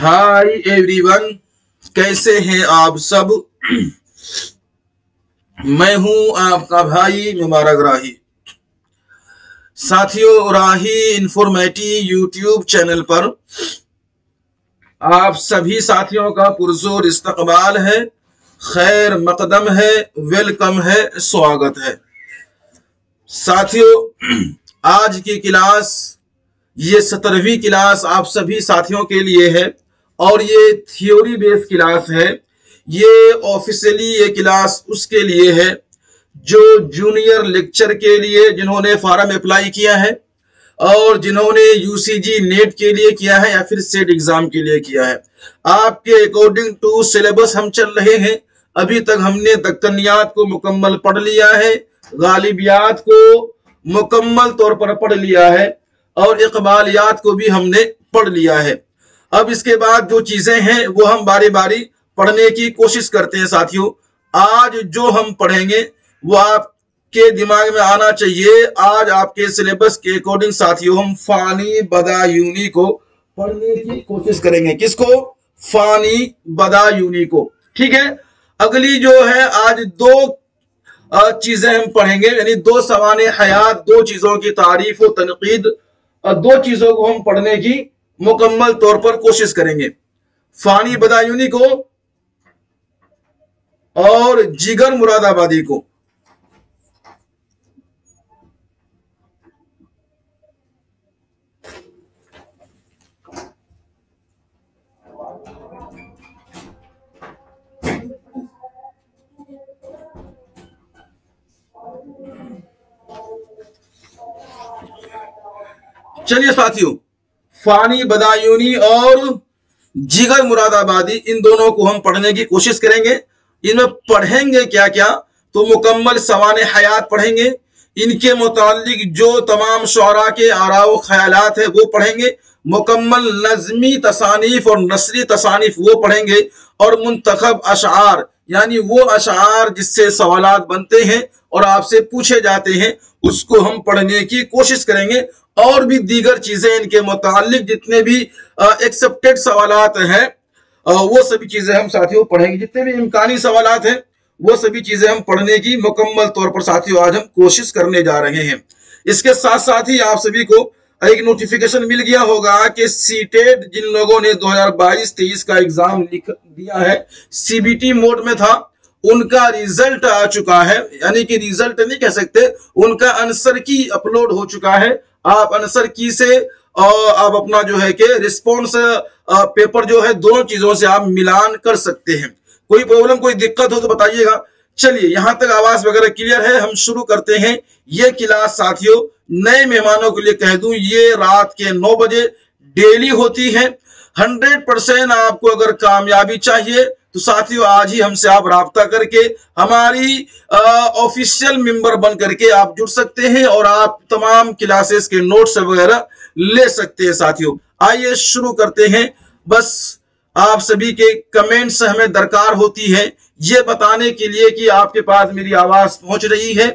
Hi everyone, कैसे हैं आप सब। मैं हूं आपका भाई मुबारक राही। साथियों, राही इंफॉर्मेटिव यूट्यूब चैनल पर आप सभी साथियों का पुरजोर इस्तकबाल है, खैर मकदम है, वेलकम है, स्वागत है। साथियों, आज की क्लास ये 17वीं क्लास आप सभी साथियों के लिए है और ये थ्योरी बेस्ड क्लास है। ये ऑफिशियली ये क्लास उसके लिए है जो जूनियर लेक्चर के लिए जिन्होंने फॉर्म अप्लाई किया है और जिन्होंने यूसीजी नेट के लिए किया है या फिर सेट एग्जाम के लिए किया है। आपके अकॉर्डिंग टू सिलेबस हम चल रहे हैं। अभी तक हमने दक्कनियात को मुकम्मल पढ़ लिया है, गालिबियात को मुकम्मल तौर पर पढ़ लिया है और इकबालियात को भी हमने पढ़ लिया है। अब इसके बाद जो चीजें हैं वो हम बारी बारी पढ़ने की कोशिश करते हैं। साथियों, आज जो हम पढ़ेंगे वो आपके दिमाग में आना चाहिए। आज आपके सिलेबस के अकॉर्डिंग साथियों हम फानी बदायूनी को पढ़ने की कोशिश करेंगे। किसको? फानी बदायूनी को। ठीक है। अगली जो है आज दो चीजें हम पढ़ेंगे, यानी दो सवाने हयात, दो चीजों की तारीफ और तनकीद, दो चीजों को हम पढ़ने की मुकम्मल तौर पर कोशिश करेंगे। फानी बदायूनी को और जिगर मुरादाबादी को। चलिए साथियों, फानी बदायूनी और जिगर मुरादाबादी, इन दोनों को हम पढ़ने की कोशिश करेंगे। इनमें पढ़ेंगे क्या क्या? तो मुकम्मल सवाने हयात पढ़ेंगे, इनके मुतालिक जो तमाम शुअरा के आराओ ख्यालात है वो पढ़ेंगे, मुकम्मल नज़मी तसानीफ और नसरी तसानीफ वो पढ़ेंगे और मुंतखब अशआर यानी वो अशआर जिससे सवालात बनते हैं और आपसे पूछे जाते हैं उसको हम पढ़ने की कोशिश करेंगे। और भी दीगर चीजें इनके मुतालिक जितने भी एक्सेप्टेड सवालात हैं वो सभी चीजें हम साथियों पढ़ेंगे। जितने भी इम्कानी सवालात हैं वो सभी चीजें हम पढ़ने की मुकम्मल तौर पर साथियों आज हम कोशिश करने जा रहे हैं। इसके साथ साथ ही आप सभी को एक नोटिफिकेशन मिल गया होगा कि सीटेट जिन लोगों ने 2022-23 का एग्जाम दिया है, सीबीटी मोड में था, उनका रिजल्ट आ चुका है। यानी कि रिजल्ट नहीं कह सकते, उनका आंसर की अपलोड हो चुका है। आप आंसर की से आप अपना जो है कि रिस्पॉन्स पेपर जो है दोनों चीजों से आप मिलान कर सकते हैं। कोई प्रॉब्लम कोई दिक्कत हो तो बताइएगा। चलिए, यहां तक आवाज वगैरह क्लियर है, हम शुरू करते हैं ये क्लास। साथियों, नए मेहमानों के लिए कह दूं, ये रात के 9 बजे डेली होती है। 100% आपको अगर कामयाबी चाहिए तो साथियों आज ही हमसे आप राब्ता करके हमारी ऑफिशियल मेंबर बन करके आप जुड़ सकते हैं और आप तमाम क्लासेस के नोट्स वगैरह ले सकते हैं। साथियों, आइए शुरू करते हैं। बस आप सभी के कमेंट्स हमें दरकार होती है ये बताने के लिए कि आपके पास मेरी आवाज पहुंच रही है,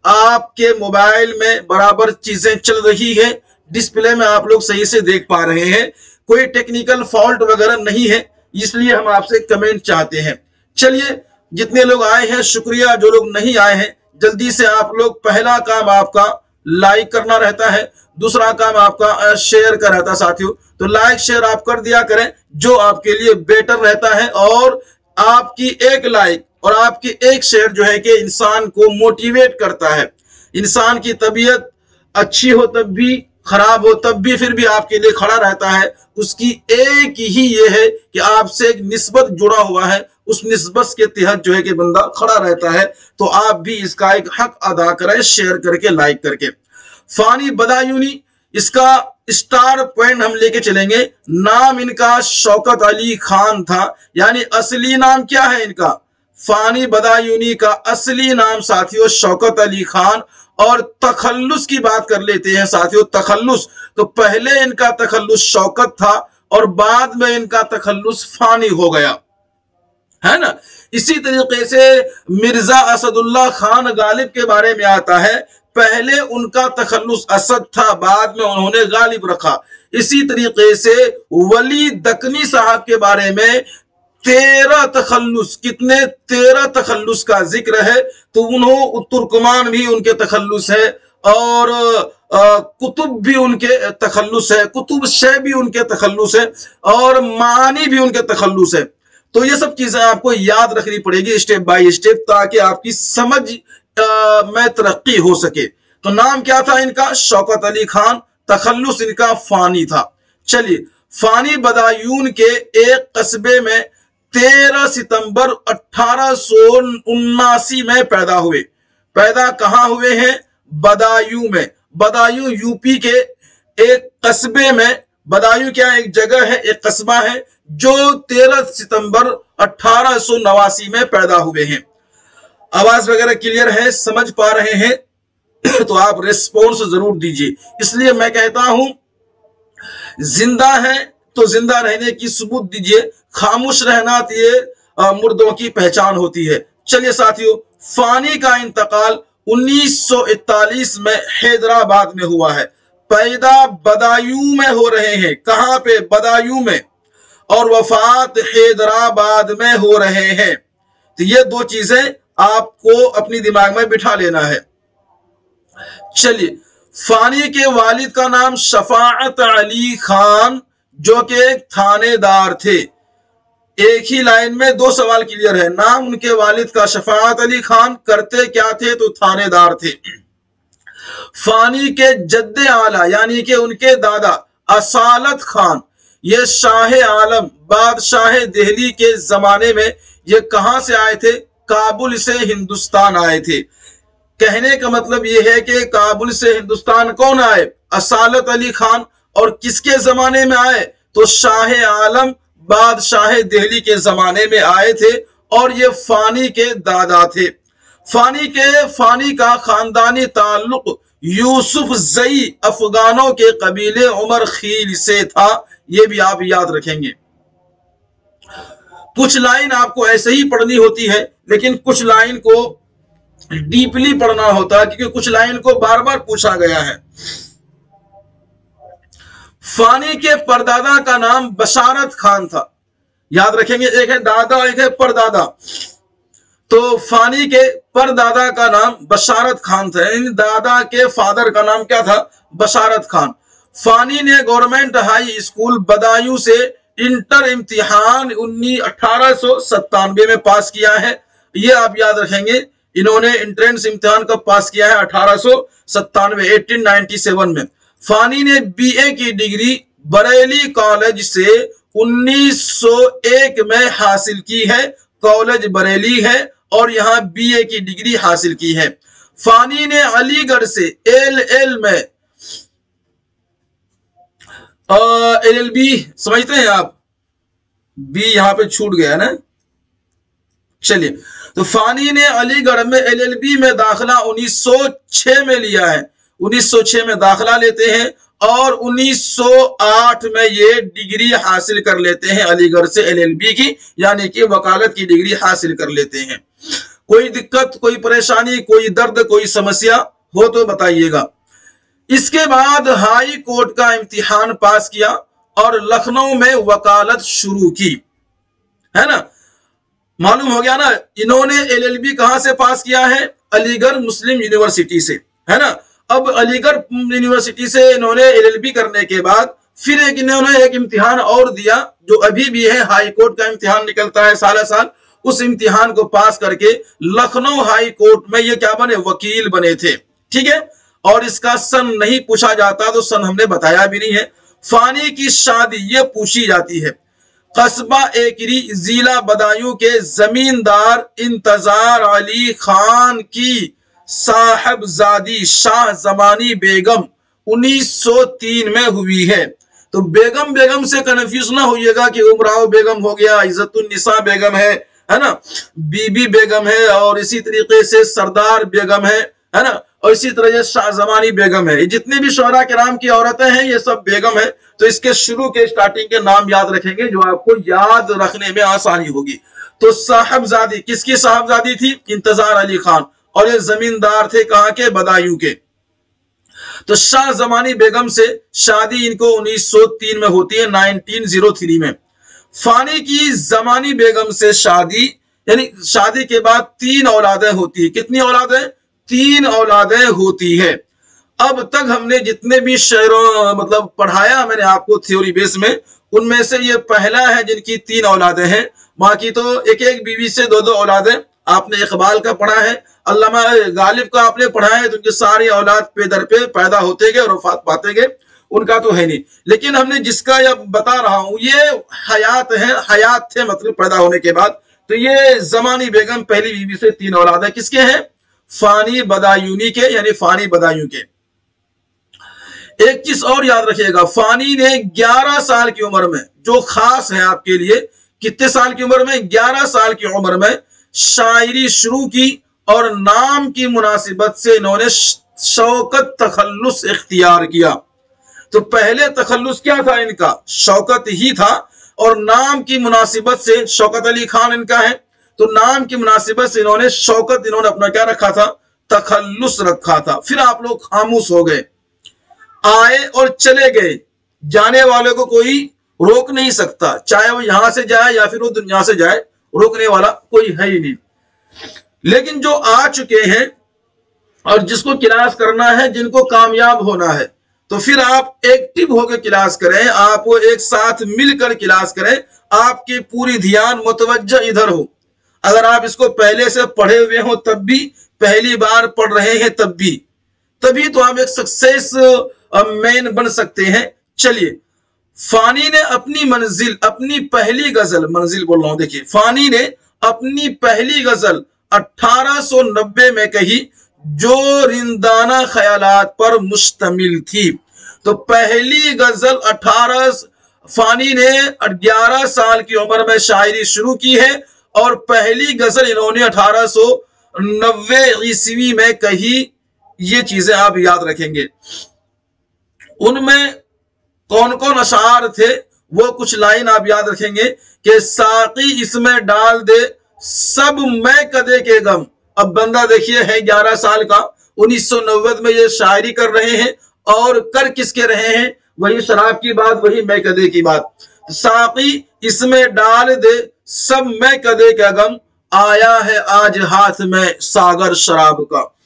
आपके मोबाइल में बराबर चीजें चल रही है, डिस्प्ले में आप लोग सही से देख पा रहे हैं, कोई टेक्निकल फॉल्ट वगैरह नहीं है, इसलिए हम आपसे कमेंट चाहते हैं। चलिए, जितने लोग आए हैं शुक्रिया, जो लोग नहीं आए हैं जल्दी से आप लोग, पहला काम आपका लाइक करना रहता है, दूसरा काम आपका शेयर का रहता है। साथियों, तो लाइक शेयर आप कर दिया करें जो आपके लिए बेटर रहता है। और आपकी एक लाइक और आपकी एक शेयर जो है कि इंसान को मोटिवेट करता है। इंसान की तबीयत अच्छी हो तब भी, खराब हो तब भी, फिर भी आपके लिए खड़ा रहता है। उसकी एक ही ये है कि आपसे एक निस्बत जुड़ा हुआ है, उस निस्बत के तहत जो है कि बंदा खड़ा रहता है। तो आप भी इसका एक हक अदा करें शेयर करके, लाइक करके। फानी बदायूनी, इसका स्टार पॉइंट हम लेके चलेंगे। नाम इनका शौकत अली खान था, यानी असली नाम क्या है इनका? फानी बदायूनी का असली नाम साथियों शौकत अली खान। और तखल्लुस की बात कर लेते हैं साथियों। तखल्लुस, तो पहले इनका तखल्लुस शौकत था और बाद में इनका तखल्लुस फानी हो गया, है ना। इसी तरीके से मिर्जा असदुल्ला खान गालिब के बारे में आता है, پہلے ان کا تخلص اسد تھا، بعد میں انہوں نے غالب رکھا۔ اسی طریقے سے ولی دکنی صاحب کے بارے میں 13 تخلص، کتنے 13 تخلص کا ذکر ہے، تو انہوں ترکمان بھی ان کے تخلص ہے، اور کتب بھی ان کے تخلص ہے، کتب شے بھی ان کے تخلص ہے، اور معانی بھی ان کے تخلص ہے۔ تو یہ سب چیزیں آپ کو یاد رکھنی پڑے گی اسٹیپ بائی اسٹیپ، تاکہ آپ کی سمجھ میں ترقی ہو سکے۔ تو نام کیا تھا ان کا؟ شوکت علی خان، تخلص ان کا فانی تھا۔ چلیے، فانی بدایون کے ایک قصبے میں 13 ستمبر 1879 میں پیدا ہوئے۔ پیدا کہاں ہوئے ہیں؟ بدایوں میں۔ بدایوں یو پی کے ایک قصبے میں، بدایوں کیا ایک جگہ ہے، ایک قصبہ ہے، جو 13 ستمبر 1889 میں پیدا ہوئے ہیں۔ آواز وغیرہ کلیئر ہے؟ سمجھ پا رہے ہیں؟ تو آپ ریسپونس ضرور دیجئے۔ اس لیے میں کہتا ہوں زندہ ہے تو زندہ رہنے کی ثبوت دیجئے، خاموش رہنا یہ مردوں کی پہچان ہوتی ہے۔ چلیے ساتھیو، فانی کا انتقال 1941 میں حیدرآباد میں ہوا ہے۔ پیدا بدایوں میں ہو رہے ہیں۔ کہاں پہ؟ بدایوں میں، اور وفات حیدرآباد میں ہو رہے ہیں۔ تو یہ دو چیزیں آپ کو اپنی دماغ میں بٹھا لینا ہے۔ چلیے، فانی کے والد کا نام شفاعت علی خان، جو کہ ایک تھانے دار تھے۔ ایک ہی لائن میں دو سوال کلیئر ہے۔ نام ان کے والد کا شفاعت علی خان، کرتے کیا تھے؟ تو تھانے دار تھے۔ فانی کے جد اعلیٰ یعنی کہ ان کے دادا اصالت خان، یہ شاہ عالم بادشاہ دہلی کے زمانے میں یہ کہاں سے آئے تھے؟ کابل سے ہندوستان آئے تھے۔ کہنے کا مطلب یہ ہے کہ کابل سے ہندوستان کون آئے؟ اصالت علی خان۔ اور کس کے زمانے میں آئے؟ تو شاہ عالم بادشاہ دہلی کے زمانے میں آئے تھے، اور یہ فانی کے دادا تھے۔ فانی کا خاندانی تعلق یوسف زئی افغانوں کے قبیلے عمر خیل سے تھا۔ یہ بھی آپ یاد رکھیں گے۔ کچھ لائن آپ کو ایسے ہی پڑھنی ہوتی ہے، لیکن کچھ لائن کو ڈیپلی پڑھنا ہوتا ہے، کیونکہ کچھ لائن کو بار بار پوچھا گیا ہے۔ فانی کے پردادا کا نام بشارت خان تھا۔ یاد رکھیں گے، ایک ہے دادا، ایک ہے پردادا۔ تو فانی کے پردادا کا نام بشارت خان تھا، یعنی دادا کے فادر کا نام کیا تھا؟ بشارت خان۔ فانی نے گورنمنٹ ہائی اسکول بدایوں سے انٹر امتحان 1897 میں پاس کیا ہے۔ یہ آپ یاد رکھیں گے، انہوں نے انٹرنس امتحان کب پاس کیا ہے؟ 1897 میں۔ فانی نے بی اے کی ڈگری بریلی کالج سے 1901 میں حاصل کی ہے۔ کالج بریلی ہے، اور یہاں بی اے کی ڈگری حاصل کی ہے۔ فانی نے علی گڑھ سے ایل ایل بی سمجھتے ہیں آپ؟ بی یہاں پہ چھوٹ گیا نا۔ چلیے، تو فانی نے علی گڑھ میں ایل ایل بی میں داخلہ 1906 میں لیا ہے۔ 1906 میں داخلہ لیتے ہیں، اور 1908 میں یہ ڈگری حاصل کر لیتے ہیں علی گڑھ سے ایل ایل بی کی، یعنی کہ وکالت کی ڈگری حاصل کر لیتے ہیں۔ کوئی دقت، کوئی پریشانی، کوئی درد، کوئی سمسیا ہو تو بتائیے گا۔ اس کے بعد ہائی کورٹ کا امتحان پاس کیا، اور لکھنؤ میں وکالت شروع کی، ہے نا۔ معلوم ہو گیا نا، انہوں نے ایل ایل بی کہاں سے پاس کیا ہے؟ علی گڑھ مسلم یونیورسٹی سے، ہے نا۔ اب علی گڑھ یونیورسٹی سے انہوں نے ایل ایل بی کرنے کے بعد پھر انہوں نے ایک امتحان اور دیا، جو ابھی بھی ہے، ہائی کورٹ کا امتحان نکلتا ہے سالہ سال۔ اس امتحان کو پاس کر کے لکھنؤ ہائی کورٹ میں یہ کیا بنے؟ وکیل بنے تھے، ٹھیک ہے۔ اور اس کا سن نہیں پوچھا جاتا، تو سن ہم نے بتایا بھی نہیں ہے۔ فانی کی شادی یہ پوچھی جاتی ہے۔ قصبہ ایکری، ضلع بدایوں کے زمیندار انتظار علی خان کی صاحبزادی شاہ زمانی بیگم 1903 میں ہوئی ہے۔ تو بیگم سے کنفیوز نہ ہوئیے گا کہ امراؤ بیگم ہو گیا، عزت النساء بیگم ہے نا، بی بی بیگم ہے، اور اسی طریقے سے سردار بیگم ہے نا، اور اسی طرح یہ شاہ زمانی بیگم ہے۔ جتنے بھی شعراء کرام کی عورتیں ہیں یہ سب بیگم ہے۔ تو اس کے شروع کے سٹارٹنگ کے نام یاد رکھیں گے، جو آپ کو یاد رکھنے میں آسانی ہوگی۔ تو صاحبزادی، کس کی صاحبزادی تھی؟ انتظار علی خان، اور یہ زمیندار تھے کہاں کے؟ بدایوں کے۔ تو शाह ज़मानी बेगम से शादी इनको 1903 में होती है, 1903 में। फानी की ज़मानी बेगम से शादी, यानी शादी के बाद 3 औलादें होती है। कितनी औलादें? 3 औलादें होती है। अब तक हमने जितने भी शेरों मतलब पढ़ाया मैंने आपको थ्योरी बेस में, उनमें से ये पहला है जिनकी 3 औलादें हैं। बाकी तो एक एक बीवी से 2-2 औलादें। आपने इकबाल का पढ़ा है, अल्लामा गालिब का आपने पढ़ा है, तो उनके सारी औलाद पे दर पे पैदा होते गए और वफात पाते गए, उनका तो है नहीं। लेकिन हमने जिसका यह बता रहा हूं ये हयात है, हयात थे मतलब पैदा होने के बाद। तो ये ज़मानी बेगम पहली बीवी से 3 औलाद है। किसके हैं? फानी बदायूनी के, यानी फानी बदायूं के। एक चीज और याद रखिएगा, फानी ने 11 साल की उम्र में, जो खास है आपके लिए, कितने साल की उम्र में? 11 साल की उम्र में शायरी शुरू की और नाम की मुनासिबत से इन्होंने शौकत तखल्लुस इख्तियार किया। तो पहले तखल्लुस क्या था इनका? शौकत ही था, और नाम की मुनासिबत से शौकत अली खान इनका है, तो नाम की मुनासिबत से इन्होंने शौकत, इन्होंने अपना क्या रखा था? तखल्लुस रखा था। फिर आप लोग खामोश हो गए, आए और चले गए, जाने वाले को कोई रोक नहीं सकता, चाहे वो यहां से जाए या फिर वो दुनिया से जाए, रोकने वाला कोई है ही नहीं। लेकिन जो आ चुके हैं और जिसको क्लास करना है, जिनको कामयाब होना है, तो फिर आप एक्टिव होकर क्लास करें, आप वो एक साथ मिलकर क्लास करें, आपकी पूरी ध्यान मुतवज्जह इधर हो। अगर आप इसको पहले से पढ़े हुए हो तब भी, पहली बार पढ़ रहे हैं तब भी, तभी तो आप एक सक्सेस मैन बन सकते हैं। चलिए, फानी ने अपनी मंजिल, अपनी पहली गजल, मंजिल बोल रहा हूं, देखिए, फानी ने अपनी पहली गजल 1890 में कही, जो रिंदाना ख्यालात पर मुश्तमिल थी। तो पहली गजल फानी ने 11 साल की उम्र में शायरी शुरू की है, और पहली गजल इन्होंने 1890 ईस्वी में कही। ये चीजें आप याद रखेंगे। उनमें कौन कौन अशार थे, वो कुछ लाइन आप याद रखेंगे कि साकी इसमें डाल दे सब मैं कदे के गम। अब बंदा देखिए है 11 साल का, 1990 में ये शायरी कर रहे हैं, और कर किसके रहे हैं? वही शराब की बात, वही मैं कदे की बात। साकी इसमें डाल दे सब मैं कदे का गम, आया है आज हाथ में सागर शराब का।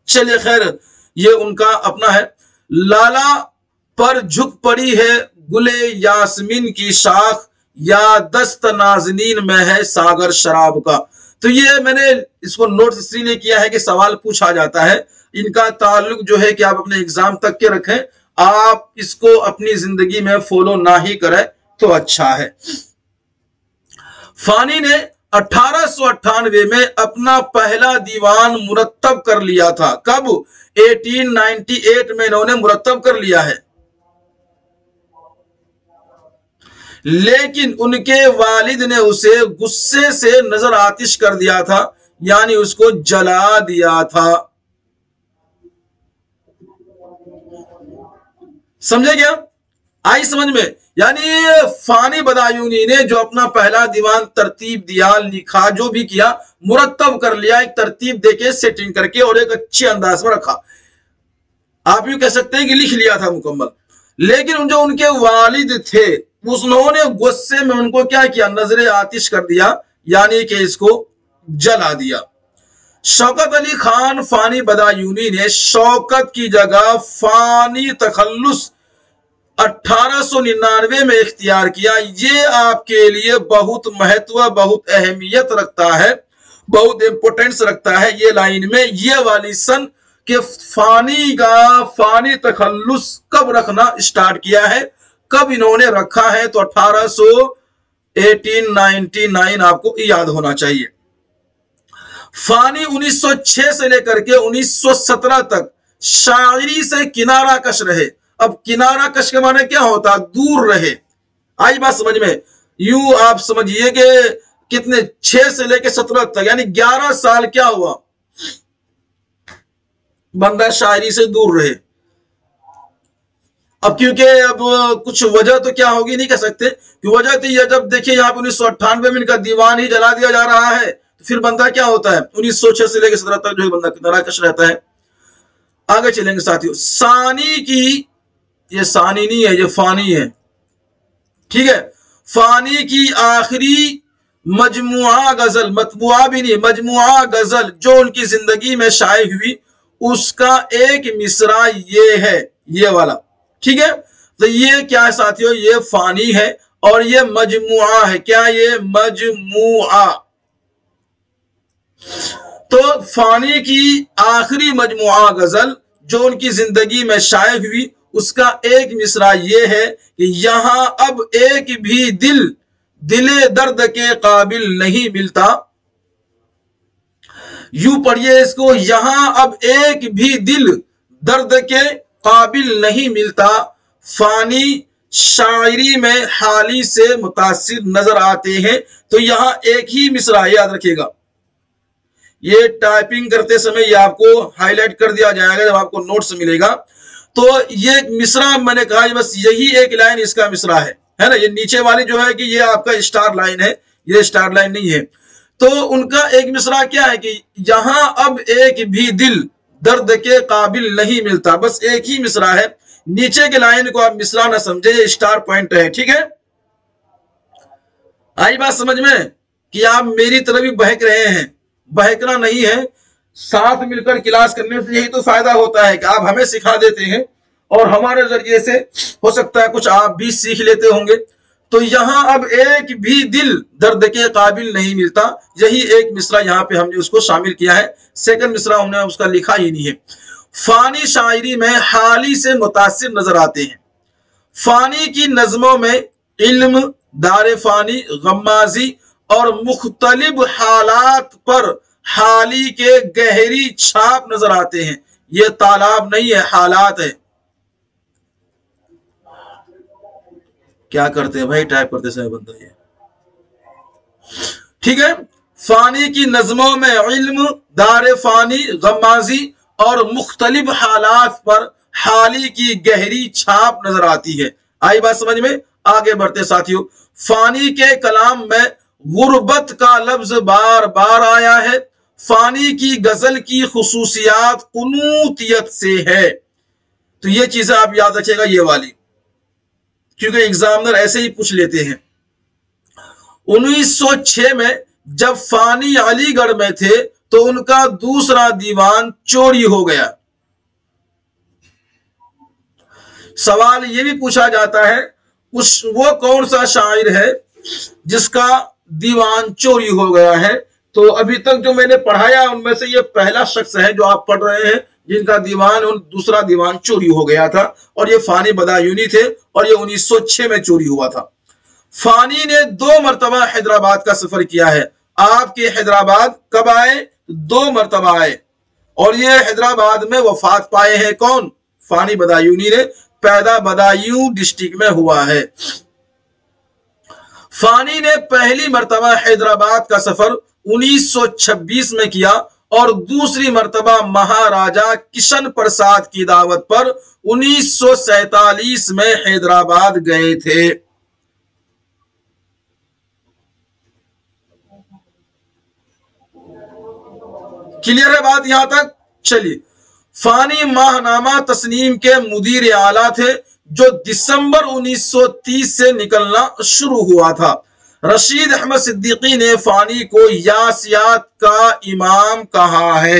चलिए खैर, ये उनका अपना है। लाला पर झुक पड़ी है गुले यास्मीन की शाख, या दस्त नाजनीन में है सागर शराब का। तो ये मैंने इसको नोट इसलिए किया है कि सवाल पूछा जाता है। इनका ताल्लुक जो है कि आप अपने एग्जाम तक के रखें, आप इसको अपनी जिंदगी में फॉलो ना ही करें तो अच्छा है। फानी ने 1898 में अपना पहला दीवान मुरत्तब कर लिया था। कब? 1898 में इन्होंने मुरत्तब कर लिया है। लेकिन उनके वालिद ने उसे गुस्से से नजर आतिश कर दिया था, यानी उसको जला दिया था। समझे क्या? आई समझ में? यानी फानी बदायूनी ने जो अपना पहला दीवान तरतीब दिया, लिखा, जो भी किया, मुरत्तब कर लिया, एक तरतीब देके सेटिंग करके और एक अच्छे अंदाज में रखा। आप यूं कह सकते हैं कि लिख लिया था मुकम्मल। लेकिन जो उनके वालिद थे, उन्होंने गुस्से में उनको क्या किया? नजरे आतिश कर दिया, यानी कि इसको जला दिया। शौकत अली खान फानी बदायूनी ने शौकत की जगह फानी तखल्लुस 1899 में इख्तियार किया। ये आपके लिए बहुत महत्व, बहुत अहमियत रखता है, बहुत इंपोर्टेंस रखता है ये लाइन में, ये वाली सन के फानी तखल्लुस कब रखना स्टार्ट किया है, कब इन्होंने रखा है। तो 1899 आपको याद होना चाहिए। फानी 1906 से लेकर के 1917 तक शायरी से किनारा कश रहे। अब किनारा कश के माने क्या होता? दूर रहे। आई बात समझ में? यूं आप समझिए कि कितने 6 से लेकर 17 तक, यानी 11 साल क्या हुआ? बंदा शायरी से दूर रहे। अब क्योंकि अब कुछ वजह तो क्या होगी नहीं कह सकते, कि वजह तो यह, जब देखिए यहाँ पे 1998 में इनका दीवान ही जला दिया जा रहा है, तो फिर बंदा क्या होता है? 1906 से लेकर 17 तक जो है बंदा किनारा कश रहता है। आगे चलेंगे साथियों। सानी की, ये सानी नहीं है, ये फानी है, ठीक है। फानी की आखिरी मजमुआ गजल, मतबुआ भी नहीं, मजमुआ गजल जो उनकी जिंदगी में शाये हुई, उसका एक मिसरा ये है, ये वाला, ठीक है। तो ये क्या है साथियों, ये फानी है और ये मजमुआ है। क्या ये मजमुआ? तो फानी की आखिरी मजमुआ गजल जो उनकी जिंदगी में शाये हुई, उसका एक मिसरा ये है कि यहां अब एक भी दिले दर्द के काबिल नहीं मिलता। यूं पढ़िए इसको, यहां अब एक भी दिल दर्द के काबिल नहीं मिलता। फानी शायरी में हाली से मुतासिर नजर आते हैं। तो यहां एक ही मिसरा, याद रखिएगा, ये टाइपिंग करते समय ये आपको हाईलाइट कर दिया जाएगा जब आपको नोट्स मिलेगा। तो ये मिसरा मैंने कहा बस यही एक लाइन इसका मिसरा है ना। ये नीचे वाली जो है कि ये आपका स्टार लाइन है, ये स्टार लाइन नहीं है। तो उनका एक मिसरा क्या है कि यहां अब एक भी दिल दर्द के काबिल नहीं मिलता, बस एक ही मिसरा है। नीचे के लाइन को आप मिसरा ना समझे, ये स्टार पॉइंट है, ठीक है। आई बात समझ में कि आप मेरी तरह भी बहक रहे हैं? बहकना नहीं है, साथ मिलकर क्लास करने से यही तो फायदा होता है कि आप हमें सिखा देते हैं और हमारे जरिए से हो सकता है कुछ आप भी सीख लेते होंगे। तो यहां अब एक भी दिल दर्द के काबिल नहीं मिलता, यही एक मिसरा यहां पे हमने उसको शामिल किया है। सेकंड मिसरा हमने उसका लिखा ही नहीं है। फानी शायरी में हाली से मुतासिर नजर आते हैं। फानी की नज़मों में इल्म, दारे फानी, गम्माजी और मुख्तलिफ हालात पर हाली के गहरी छाप नजर आते हैं। ये तालाब नहीं है, हालात है। क्या करते हैं भाई, टाइप करते समय बंदा ये, ठीक है। फानी की नज़मों में इल्म, दारे फानी, गम्माजी और मुख्तलिफ हालात पर हाली की गहरी छाप नजर आती है। आई बात समझ में? आगे बढ़ते साथियों। फानी के कलाम में गुर्बत का लफ्ज बार बार आया है। फानी की गजल की खुसूसियात कुनूतियत से है। तो ये चीजें आप याद रखिएगा, ये वाली, क्योंकि एग्जामिनर ऐसे ही पूछ लेते हैं। 1906 में जब फानी अलीगढ़ में थे तो उनका दूसरा दीवान चोरी हो गया। सवाल यह भी पूछा जाता है वो कौन सा शायर है जिसका दीवान चोरी हो गया है। तो अभी तक जो मैंने पढ़ाया उनमें से ये पहला शख्स है जो आप पढ़ रहे हैं जिनका दीवान दूसरा दीवान चोरी हो गया था, और ये फानी बदायूनी थे और ये 1906 में चोरी हुआ था। फानी ने 2 मरतबा हैदराबाद का सफर किया है। आपके हैदराबाद कब आए? 2 मरतबा आए, और ये हैदराबाद में वफात पाए हैं। कौन? फानी बदायूनी ने। पैदा बदायूं डिस्ट्रिक्ट में हुआ है। फानी ने पहली मरतबा हैदराबाद का सफर 1926 में किया और दूसरी मरतबा महाराजा किशन प्रसाद की दावत पर 1947 में हैदराबाद गए थे। क्लियर है बात यहां तक? चलिए, फानी माहनामा तस्नीम के मुदीर आला थे जो दिसंबर 1930 से निकलना शुरू हुआ था। रशीद अहमद सिद्दीकी ने फानी को यासियात का इमाम कहा है।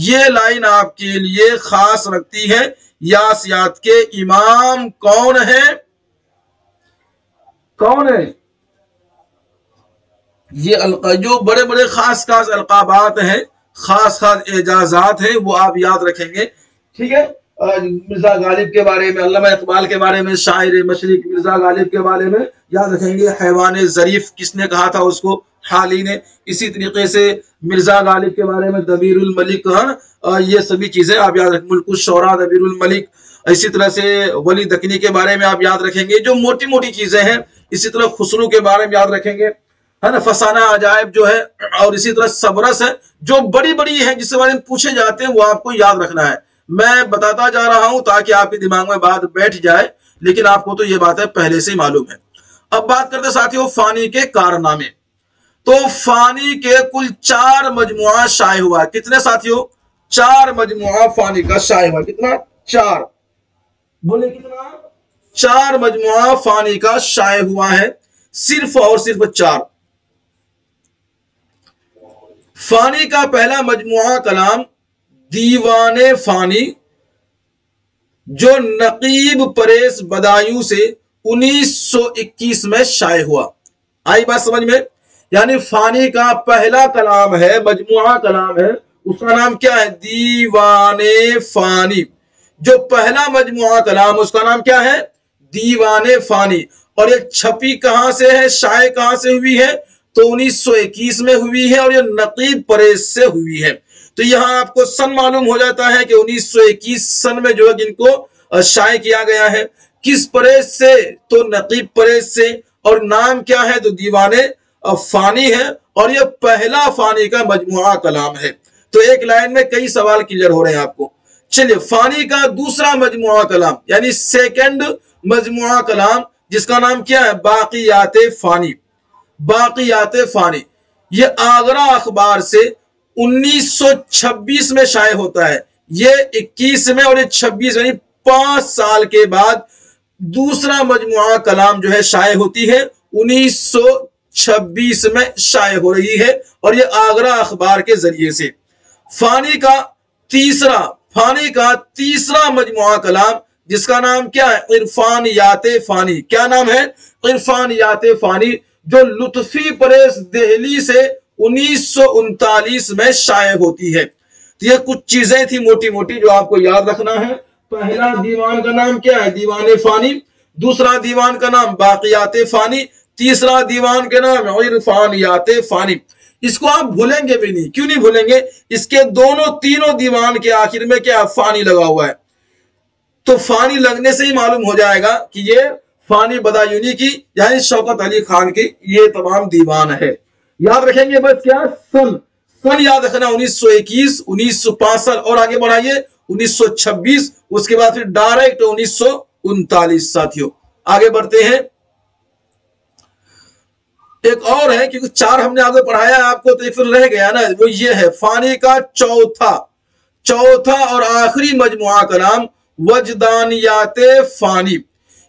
ये लाइन आपके लिए खास रखती है। यासियात के इमाम कौन है? कौन है? ये जो बड़े बड़े खास खास अलकाबात हैं, खास खास एजाजात हैं, वो आप याद रखेंगे, ठीक है। मिर्जा गालिब के बारे में, अल्लामा इकबाल के बारे में, शायर मशरिक मिर्जा गालिब के बारे में याद रखेंगे। हैवान ज़रीफ किसने कहा था उसको? हाली ने। इसी तरीके से मिर्जा गालिब के बारे में दबीरुल मलिक, ये सभी चीजें आप याद रखें। मुल्कुल शौरा, दबीरुल मलिक। इसी तरह से वली दकनी के बारे में आप याद रखेंगे, जो मोटी मोटी चीजें हैं। इसी तरह खुसरू के बारे में याद रखेंगे, है ना। फसाना अजायब जो है, और इसी तरह सबरस है, जो बड़ी बड़ी है जिसके बारे में पूछे जाते हैं, वो आपको याद रखना है। मैं बताता जा रहा हूं ताकि आपके दिमाग में बात बैठ जाए, लेकिन आपको तो ये बात है पहले से ही मालूम है। अब बात करते साथियों फानी के कारनामे। तो फानी के कुल 4 मजमुआ शाये हुआ। कितने साथियों? 4 मजमुआ फानी का शाये हुआ। कितना? 4। बोले कितना? 4 मजमुआ फानी का शाये हुआ है, सिर्फ और सिर्फ 4। फानी का पहला मजमुआ कलाम दीवाने फानी, जो नकीब परेश बदायूं से 1921 में शाये हुआ। आई बात समझ में? यानी फानी का पहला कलाम है, मजमुआ कलाम है, उसका नाम क्या है? दीवाने फानी। जो पहला मजमुआ कलाम, उसका नाम क्या है? दीवाने फानी। और ये छपी कहां से है, शाये कहां से हुई है? तो 1921 में हुई है, और ये नकीब परेश से हुई है। तो यहां आपको सन मालूम हो जाता है कि 1921 सन में जो है जिनको शाये किया गया है। किस परेश से? तो नकीब परेश से। और नाम क्या है? तो दीवाने फानी है, और ये पहला फानी का मजमुआ कलाम है। तो एक लाइन में कई सवाल क्लियर हो रहे हैं आपको। चलिए, फानी का दूसरा मजमुआ कलाम यानी सेकंड मजमुआ कलाम, जिसका नाम क्या है? बाकियाते फानी। बाकियाते फानी ये आगरा अखबार से 1926 में शाये होता है। ये 21 में और ये 26 यानी 5 साल के बाद दूसरा मजमुआ कलाम जो है शाये होती है। 1926 में शाये हो रही है, और ये आगरा अखबार के जरिए से। फानी का तीसरा मजमुआ कलाम, जिसका नाम क्या है? इरफानियाते फानी। क्या नाम है? इरफानियाते फानी, जो लुत्फी परेश दिल्ली से 1939 में शाये होती है। तो ये कुछ चीजें थी मोटी मोटी जो आपको याद रखना है। पहला दीवान का नाम क्या है? दीवाने फानी। दूसरा दीवान का नाम बाकियाते फानी। तीसरा दीवान का नाम इरफानियाते फानी। इसको आप भूलेंगे भी नहीं। क्यों नहीं भूलेंगे? इसके तीनों दीवान के आखिर में क्या? फानी लगा हुआ है। तो फानी लगने से ही मालूम हो जाएगा कि ये फानी बदायूनी की यानी शौकत अली खान की ये तमाम दीवान है। याद रखेंगे बस क्या? सन याद रखना। 1921, 1965 और आगे बढ़ाइए 1926, उसके बाद फिर डायरेक्ट 1939। साथियों आगे बढ़ते हैं। एक और है, क्योंकि 4 हमने आगे पढ़ाया आपको, तो फिर रह गया ना, वो ये है फानी का चौथा और आखिरी मजमुआ कलाम वजदानियाते फानी।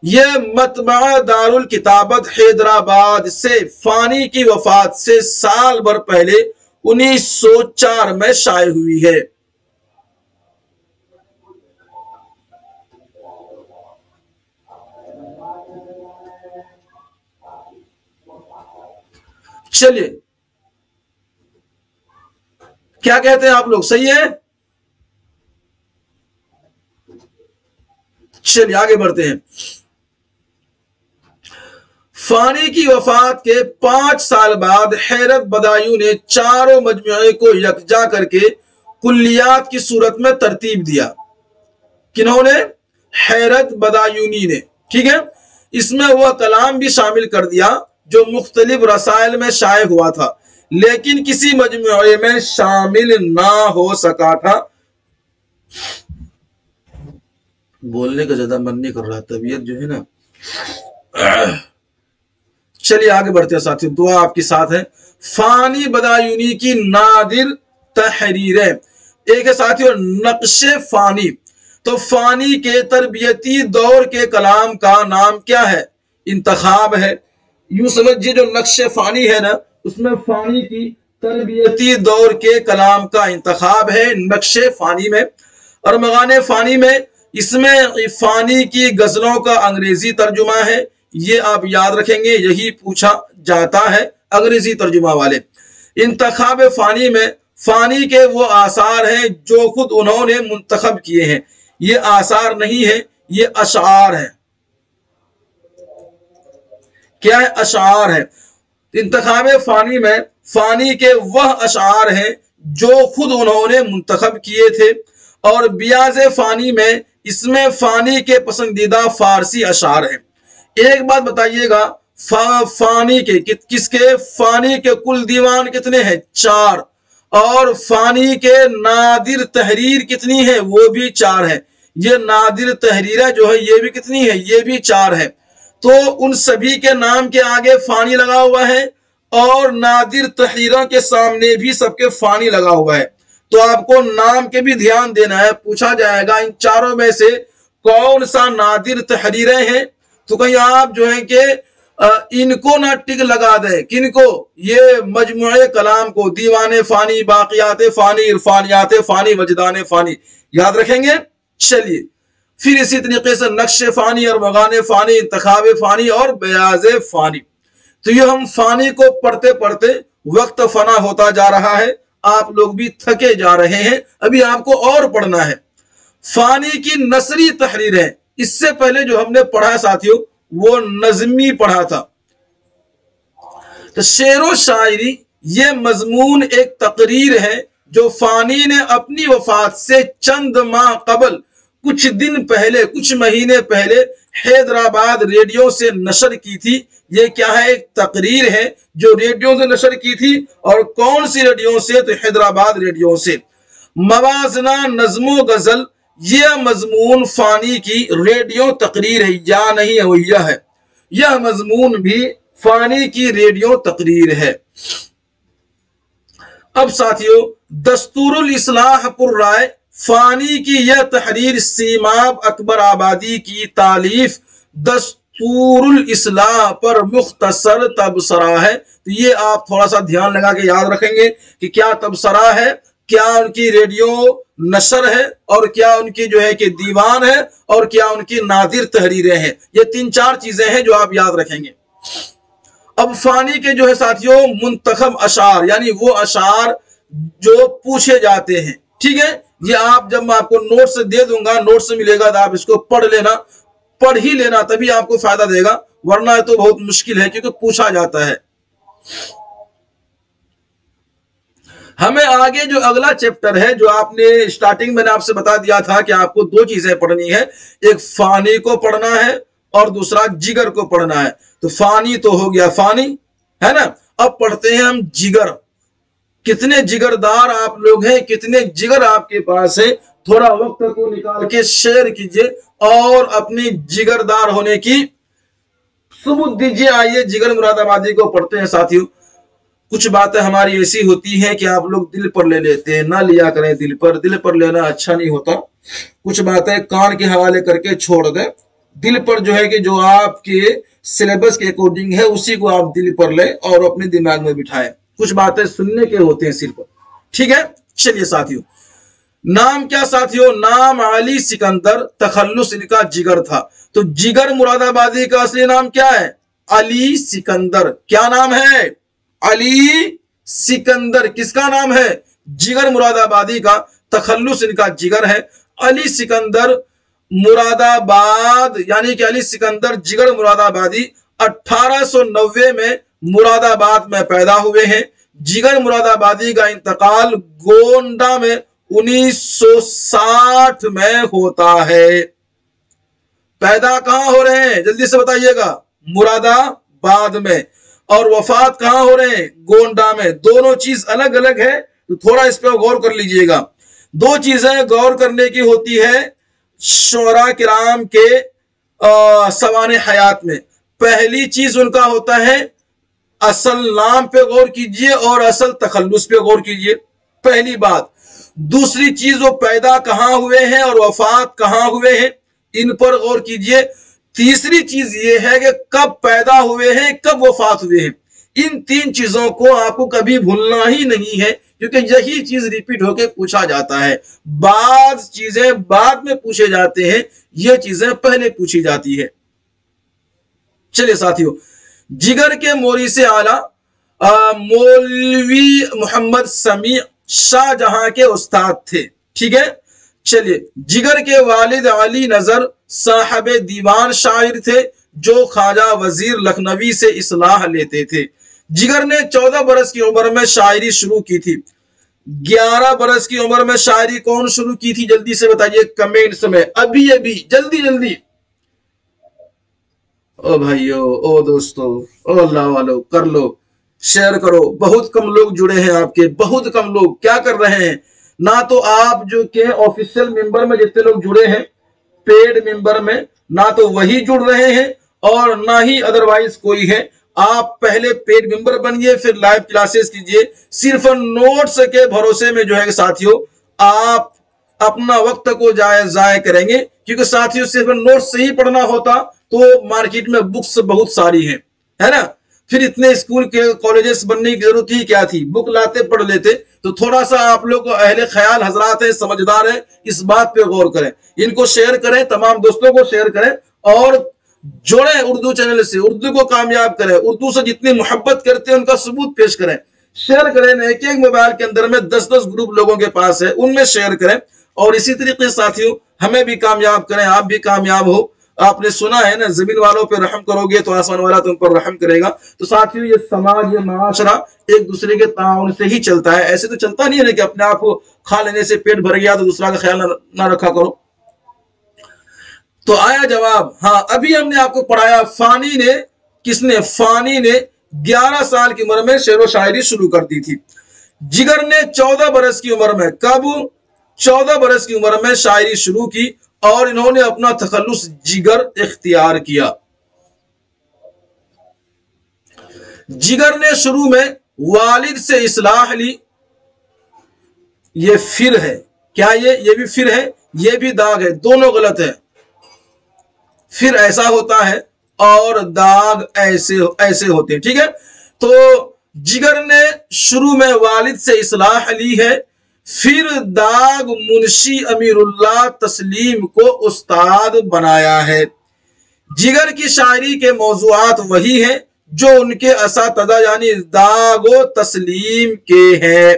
ये मतबा दारुल किताबत हैदराबाद से फानी की वफात से साल भर पहले 1904 में शाये हुई है। चलिए, क्या कहते हैं आप लोग? सही है? चलिए आगे बढ़ते हैं। फानी की वफात के 5 साल बाद हैरत बदायूं ने चारों मजमुए को यकजा करके कुल्लियात की सूरत में तरतीब दिया। किन्होंने? हैरत बदायूनी ने। ठीक है, इसमें वह कलाम भी शामिल कर दिया जो मुख्तलिफ रसाइल में शाये हुआ था, लेकिन किसी मजमुए में शामिल ना हो सका था। बोलने का ज्यादा मन नहीं कर रहा, तबीयत जो है ना। चलिए आगे बढ़ते हैं साथियों, दुआ आपके साथ है। फानी बदायूनी की नादिर तहरीरें। एक है साथियों नक्शे फानी। तो फानी के तरबियती दौर के कलाम का नाम क्या है? इंतखाब है। यूं समझिए जो नक्शे फानी है ना, उसमें फानी की तरबियती दौर के कलाम का इंतखाब है नक्शे फानी में। और मगाने फानी में, इसमें फानी की गजलों का अंग्रेजी तर्जुमा है। ये आप याद रखेंगे, यही पूछा जाता है अंग्रेजी तर्जुमा वाले। इंतखाब फानी में फानी के वो आसार हैं जो खुद उन्होंने मुंतखब किए हैं। ये आसार नहीं है, ये अशार है। क्या है? अशार है। इंतखाब फानी में फानी के वह अशार हैं जो खुद उन्होंने मुंतखब किए थे। और बियाज फानी में, इसमें फानी के पसंदीदा फारसी अशार हैं। एक बात बताइएगा, फानी के किसके? फानी के कुल दीवान कितने हैं? 4। और फानी के नादिर तहरीर कितनी है? वो भी 4 है। ये नादिर तहरीर जो है ये भी कितनी है? ये भी 4 है। तो उन सभी के नाम के आगे फानी लगा हुआ है, और नादिर तहरीरों के सामने भी सबके फानी लगा हुआ है। तो आपको नाम के भी ध्यान देना है। पूछा जाएगा इन चारों में से कौन सा नादिर तहरीरें हैं, तो कहीं आप जो है कि इनको ना टिक लगा दें। किनको? ये मजमुए कलाम को, दीवाने फानी, बाकियात फानी, इरफानियात फानी, वजदान फानी, याद रखेंगे। चलिए फिर इसी तरीके से नक्श फानी और मगान फानी, इंतखाब फानी और बयाज फानी। तो ये हम फानी को पढ़ते पढ़ते वक्त फना होता जा रहा है, आप लोग भी थके जा रहे हैं, अभी आपको और पढ़ना है। फानी की नसरी तहरीर है। इससे पहले जो हमने पढ़ा साथियों वो नज़मी पढ़ा था। तो शेरो शायरी ये मजमून एक तकरीर है जो फानी ने अपनी वफात से चंद माह कबल, कुछ दिन पहले, कुछ महीने पहले हैदराबाद रेडियो से नशर की थी। ये क्या है? एक तकरीर है जो रेडियो से नशर की थी। और कौन सी रेडियो से? तो हैदराबाद रेडियो से। मवाजना नज़्मो गजल यह मजमून फानी की रेडियो तकरीर है, या नहीं है वो यह है। यह मजमून भी फानी की रेडियो तकरीर है। अब साथियों दस्तूरुल इस्लाह पुर राय फानी की यह तहरीर सीमाब अकबर आबादी की तालीफ दस्तूरुल इस्लाह पर मुख्तसर तबसरा है। तो ये आप थोड़ा सा ध्यान लगा के याद रखेंगे कि क्या तबसरा है, क्या उनकी रेडियो नशर है, और क्या उनकी जो है कि दीवान है, और क्या उनकी नादिर तहरीरें हैं। ये 3-4 चीजें हैं जो आप याद रखेंगे। अब फानी के जो है साथियों मुंतखब अशार, यानी वो अशार जो पूछे जाते हैं, ठीक है। ये आप जब मैं आपको नोट से दे दूंगा, नोट से मिलेगा तो आप इसको पढ़ लेना, पढ़ ही लेना, तभी आपको फायदा देगा, वरना तो बहुत मुश्किल है क्योंकि पूछा जाता है। हमें आगे जो अगला चैप्टर है, जो आपने स्टार्टिंग में आपसे बता दिया था कि आपको 2 चीजें पढ़नी है, एक फानी को पढ़ना है और दूसरा जिगर को पढ़ना है। तो फानी तो हो गया फानी, है ना। अब पढ़ते हैं हम जिगर। कितने जिगरदार आप लोग हैं, कितने जिगर आपके पास है, थोड़ा वक्त को निकाल के शेयर कीजिए और अपनी जिगरदार होने की सबूत दीजिए। आइए जिगर मुरादाबादी को पढ़ते हैं साथियों। कुछ बातें हमारी ऐसी होती हैं कि आप लोग दिल पर ले लेते हैं, ना लिया करें दिल पर, दिल पर लेना अच्छा नहीं होता। कुछ बातें कान के हवाले करके छोड़ दें, दिल पर जो है कि जो आपके सिलेबस के अकॉर्डिंग है उसी को आप दिल पर ले और अपने दिमाग में बिठाएं। कुछ बातें सुनने के होते हैं सिर्फ, ठीक है। चलिए साथियों, नाम क्या साथियों? नाम अली सिकंदर, तखल्लुस इनका जिगर था। तो जिगर मुरादाबादी का असली नाम क्या है? अली सिकंदर। क्या नाम है? अली सिकंदर। किसका नाम है? जिगर मुरादाबादी का। तखल्लुस इनका जिगर है। अली सिकंदर मुरादाबाद, यानी कि अली सिकंदर जिगर मुरादाबादी 1890 में मुरादाबाद में पैदा हुए हैं। जिगर मुरादाबादी का इंतकाल गोंडा में 1960 में होता है। पैदा कहां हो रहे हैं जल्दी से बताइएगा? मुरादाबाद में। और वफात कहां हो रहे हैं? गोंडा में। दोनों चीज अलग अलग है, तो थोड़ा इस पर गौर कर लीजिएगा। 2 चीजें गौर करने की होती है शोरा किराम के सवाने हयात में। पहली चीज उनका होता है असल नाम पे गौर कीजिए और असल तखल्लुस पे गौर कीजिए, पहली बात। दूसरी चीज वो पैदा कहां हुए हैं और वफात कहां हुए हैं, इन पर गौर कीजिए। तीसरी चीज ये है कि कब पैदा हुए हैं, कब वफात हुए हैं। इन 3 चीजों को आपको कभी भूलना ही नहीं है, क्योंकि यही चीज रिपीट होकर पूछा जाता है। बाद चीजें बाद में पूछे जाते हैं, ये चीजें पहले पूछी जाती है। चलिए साथियों, जिगर के मोरिस आला मौलवी मोहम्मद समी शाहजहां के उस्ताद थे, ठीक है। चलिए, जिगर के वालिद अली नजर साहब दीवान शायर थे जो ख्वाजा वजीर लखनवी से इस्लाह लेते थे। जिगर ने 14 बरस की उम्र में शायरी शुरू की थी। 11 बरस की उम्र में शायरी कौन शुरू की थी जल्दी से बताइए कमेंट्स में, अभी अभी जल्दी जल्दी। ओ भाइयों, ओ दोस्तों, ओ अल्लाह वालों, कर लो, शेयर करो। बहुत कम लोग जुड़े हैं आपके, बहुत कम लोग। क्या कर रहे हैं? ना तो आप जो के ऑफिशियल मेंबर में जितने लोग जुड़े हैं पेड मेंबर में, ना तो वही जुड़ रहे हैं और ना ही अदरवाइज कोई है। आप पहले पेड मेंबर बनिए, फिर लाइव क्लासेस कीजिए। सिर्फ नोट्स के भरोसे में जो है साथियों आप अपना वक्त को जाया करेंगे, क्योंकि साथियों सिर्फ नोट्स से ही पढ़ना होता तो मार्केट में बुक्स बहुत सारी हैं, है ना। फिर इतने स्कूल के कॉलेजेस बनने की जरूरत ही क्या थी, बुक लाते पढ़ लेते। तो थोड़ा सा आप लोग अहले ख्याल हजरात हैं, समझदार हैं, इस बात पे गौर करें, इनको शेयर करें, तमाम दोस्तों को शेयर करें और जोड़ें उर्दू चैनल से, उर्दू को कामयाब करें। उर्दू से जितनी मोहब्बत करते हैं उनका सबूत पेश करें, शेयर करें। एक एक मोबाइल के अंदर में 10-10 ग्रुप लोगों के पास है, उनमें शेयर करें। और इसी तरीके साथियों हमें भी कामयाब करें, आप भी कामयाब हो। आपने सुना है ना, जमीन वालों पे रहम करोगे तो आसमान वाला तुम पर रहम करेगा। तो साथियों ये समाज, ये माशरा एक दूसरे के ताउन से ही चलता है। ऐसे तो चलता नहीं है ना कि अपने आप को खा लेने से पेट भर गया तो दूसरा का ख्याल ना रखा करो। तो आया जवाब, हाँ अभी हमने आपको पढ़ाया फानी ने, किसने, फानी ने 11 साल की उम्र में शेर व शायरी शुरू कर दी थी। जिगर ने 14 बरस की उम्र में, कब, 14 बरस की उम्र में शायरी शुरू की और इन्होंने अपना तखल्लुस जिगर इख्तियार किया। जिगर ने शुरू में वालिद से इस्लाह ली। ये फिर है क्या, ये भी फिर है, ये भी दाग है, दोनों गलत है। फिर ऐसा होता है और दाग ऐसे होते हैं, ठीक है। तो जिगर ने शुरू में वालिद से इस्लाह ली है, फिर दाग मुंशी अमीरुल्लाह तस्लीम को उस्ताद बनाया है। जिगर की शायरी के मौज़ूआत वही हैं जो उनके असातिज़ा यानी दागो तस्लीम के हैं,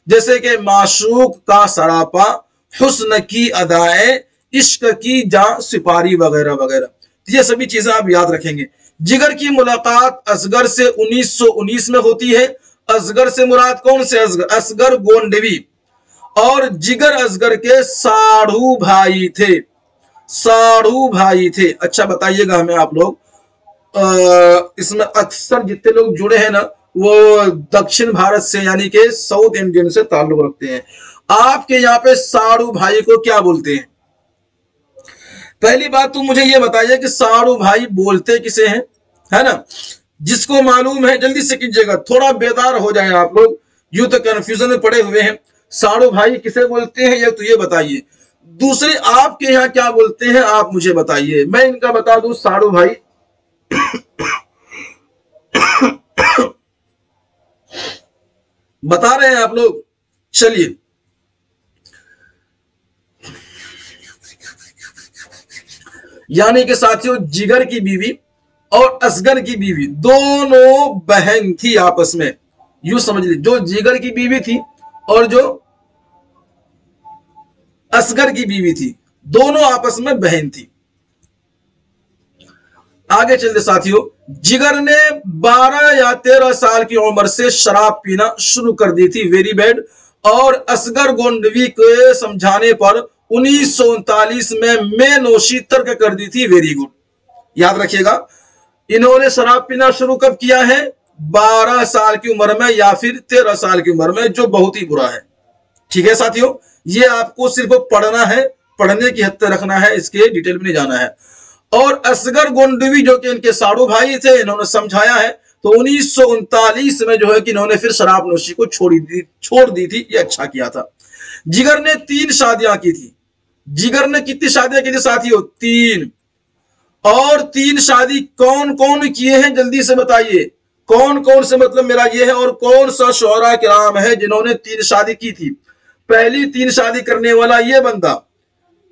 जैसे कि माशूक का सरापा, हुस्न की अदाएं, इश्क की जां सिपारी वगैरह वगैरह। ये सभी चीजें आप याद रखेंगे। जिगर की मुलाकात असगर से 1919 में होती है। असगर से मुराद कौन से असगर, असगर गोंडवी। और जिगर असगर के साढ़ू भाई थे, साढ़ू भाई थे। अच्छा बताइएगा हमें आप लोग, इसमें अक्सर जितने लोग जुड़े हैं ना वो दक्षिण भारत से यानी कि साउथ इंडियन से ताल्लुक रखते हैं। आपके यहाँ पे साढ़ू भाई को क्या बोलते हैं? पहली बात तो मुझे ये बताइए कि साढ़ू भाई बोलते किसे हैं, है ना। जिसको मालूम है जल्दी से कीजिएगा, थोड़ा बेदार हो जाए आप लोग, यूं तो कंफ्यूजन में पड़े हुए हैं। साढ़ू भाई किसे बोलते हैं ये तो ये बताइए। दूसरे आपके यहाँ क्या बोलते हैं आप मुझे बताइए, मैं इनका बता दूं। साढ़ू भाई बता रहे हैं आप लोग, चलिए। यानी कि साथियों जिगर की बीवी और असगर की बीवी दोनों बहन थी आपस में, यूं समझ लीजिए। जो जिगर की बीवी थी और जो असगर की बीवी थी दोनों आपस में बहन थी। आगे चलते साथियों, जिगर ने 12 या 13 साल की उम्र से शराब पीना शुरू कर दी थी, वेरी बैड। और असगर गोंडवी के समझाने पर 1939 में मैं नोशी तर्क कर दी थी, वेरी गुड। याद रखिएगा, इन्होंने शराब पीना शुरू कब किया है? 12 साल की उम्र में या फिर 13 साल की उम्र में, जो बहुत ही बुरा है। ठीक है साथियों, ये आपको सिर्फ पढ़ना है, पढ़ने की हद तक रखना है, इसके डिटेल में नहीं जाना है। और असगर गोंडवी जो कि इनके साढ़ू भाई थे, इन्होंने समझाया है। तो 1939 में जो है कि इन्होंने फिर शराब नोशी को छोड़ दी थी। ये अच्छा किया था। जिगर ने 3 शादियां की थी। जिगर ने कितनी शादियां की थी साथियों? 3। और 3 शादी कौन कौन किए हैं जल्दी से बताइए, कौन कौन से, मतलब मेरा ये है। और कौन सा शोहरा किराम है जिन्होंने 3 शादी की थी? पहली 3 शादी करने वाला ये बंदा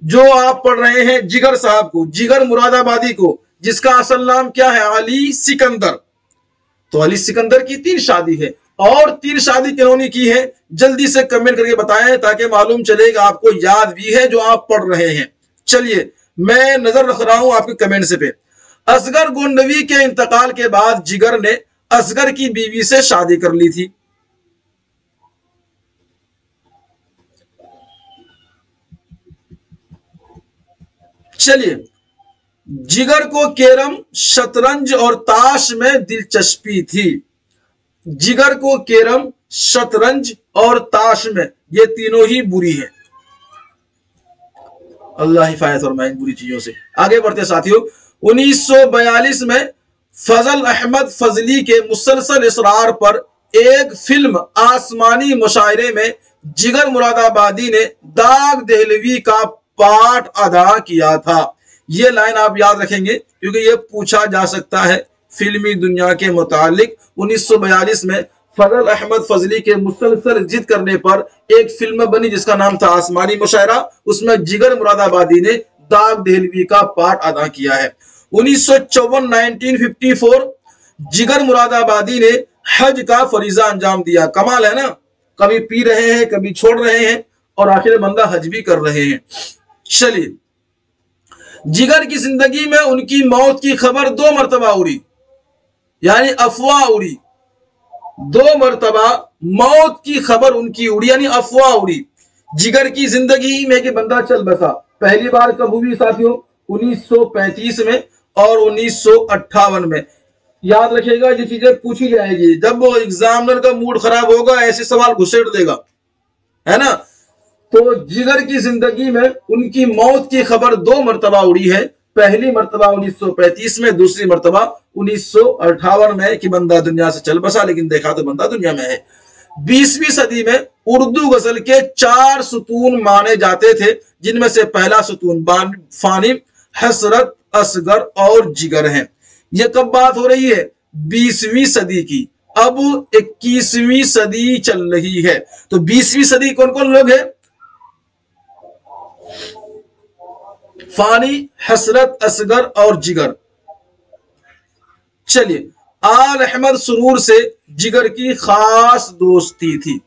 जो आप पढ़ रहे हैं, जिगर साहब को, जिगर मुरादाबादी को, जिसका असल नाम क्या है? अली सिकंदर। तो अली सिकंदर की 3 शादी है। और 3 शादी किन्होंने की है जल्दी से कमेंट करके बताएं, ताकि मालूम चलेगा आपको याद भी है जो आप पढ़ रहे हैं। चलिए मैं नजर रख रहा हूं आपके कमेंट्स पे। असगर गोंडवी के इंतकाल के बाद जिगर ने असगर की बीवी से शादी कर ली थी। चलिए, जिगर को कैरम, शतरंज और ताश में दिलचस्पी थी। जिगर को कैरम, शतरंज और ताश में, ये तीनों ही बुरी है। अल्लाह हिफाजत फरमाए इन बुरी चीजों से। आगे बढ़ते साथियों, 1942 में फजल अहमद फजली के मुसलसल इसरार पर एक फिल्म आसमानी मुशायरे में जिगर मुरादाबादी ने दाग देहलवी का पार्ट अदा किया था। ये लाइन आप याद रखेंगे क्योंकि ये पूछा जा सकता है फिल्मी दुनिया के मुतालिक। 1942 में फजल अहमद फजली के मुसलसल जिद करने पर एक फिल्म बनी जिसका नाम था आसमानी मुशायरा। उसमें जिगर मुरादाबादी ने दाग देहलवी का पार्ट अदा किया है। 1954 जिगर मुरादाबादी ने हज का फरीजा अंजाम दिया। कमाल है ना, कभी पी रहे हैं, कभी छोड़ रहे हैं और आखिर बंदा हज भी कर रहे हैं। चलिए, जिगर की जिंदगी में उनकी मौत की खबर 2 मरतबा उड़ी, यानी अफवाह उड़ी। 2 मरतबा मौत की खबर उनकी उड़ी यानी अफवाह उड़ी जिगर की जिंदगी में कि बंदा चल बसा। पहली बार कब हुई साथियों? 1935 में और 1958 में। याद रखिएगा, ये चीजें पूछी जाएगी जब वो एग्जामिनर का मूड खराब होगा, ऐसे सवाल घुसेड़ देगा, है ना। तो जिगर की जिंदगी में उनकी मौत की खबर 2 मरतबा उड़ी है। पहली मरतबा 1935 में, दूसरी मरतबा 1958 में कि बंदा दुनिया से चल बसा, लेकिन देखा तो बंदा दुनिया में है। 20वीं सदी में उर्दू गजल के 4 सुतून माने जाते थे, जिनमें से पहला सुतून फानी, हसरत, असगर और जिगर है। ये कब बात हो रही है? 20वीं सदी की। अब 21वीं सदी चल रही है, तो 20वीं सदी कौन कौन लोग हैं? फानी, हसरत, असगर और जिगर। चलिए, आल अहमद सुरूर से जिगर की खास दोस्ती थी।